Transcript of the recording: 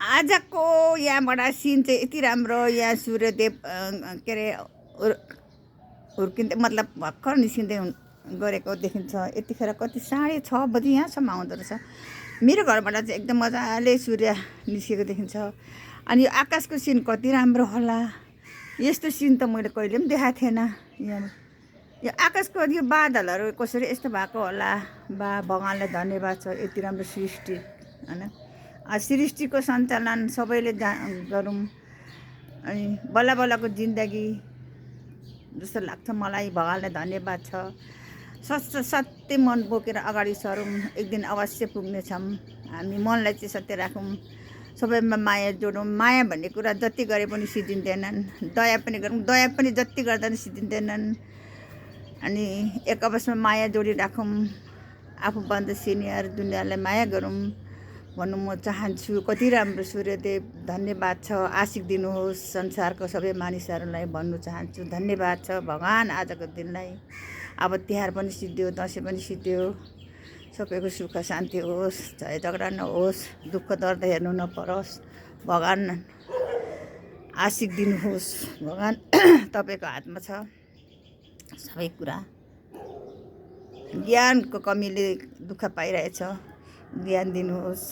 आजको यहाँबाट सिन चाहिँ यति राम्रो। यहाँ सूर्यदेव के अरे हुर्किँदै मतलब भर्खर निस्किँदै गरेको देखिन्छ। यतिखेर कति 6:30 यहाँसम्म आउँदो रहेछ। मेरो घरबाट चाहिँ एकदम मजाले सूर्य निस्केको देखिन्छ। अनि यो आकाशको सिन कति राम्रो होला, यस्तो सिन त मैले कहिले पनि देखाएको थिएन। यहाँ यो आकाशको यो बादलहरू कसरी यस्तो भएको होला। भगवान्लाई धन्यवाद छ यति राम्रो सृष्टि होइन। सृष्टिको सञ्चालन सबैले गरौँ। अनि बल्ल बल्लको जिन्दगी जस्तो लाग्छ मलाई। भगवान्लाई धन्यवाद छ। सत्य मन बोकेर अगाडि सरौँ। एक दिन अवश्य पुग्नेछौँ। हामी मनलाई चाहिँ सत्य राखौँ, सबैमा माया जोडौँ। माया भन्ने कुरा जति गरे पनि सिद्धिँदैनन्। दया पनि गरौँ, दया पनि जति गर्दा पनि सिद्धिँदैनन्। अनि एक आपसमा माया जोडिराखौँ। आफूभन्दा सिनियर दुनियाँलाई माया गरौँ भन्नु म चाहन्छु। कति राम्रो सूर्यदेव, धन्यवाद छ। आशिक दिनुहोस् संसारको सबै मानिसहरूलाई भन्नु चाहन्छु। धन्यवाद छ भगवान् आजको दिनलाई। अब तिहार पनि सिद्धियो, दसैँ पनि सिद्धियो। सबैको सुख शान्ति होस्, झै झगडा नहोस्, दुःख दर्द हेर्नु नपरोस्। भगवान् आशिक दिनुहोस्। भगवान् तपाईँको हातमा छ सबै कुरा। ज्ञानको कमीले दुःख पाइरहेछ, ज्ञान दिनुहोस्।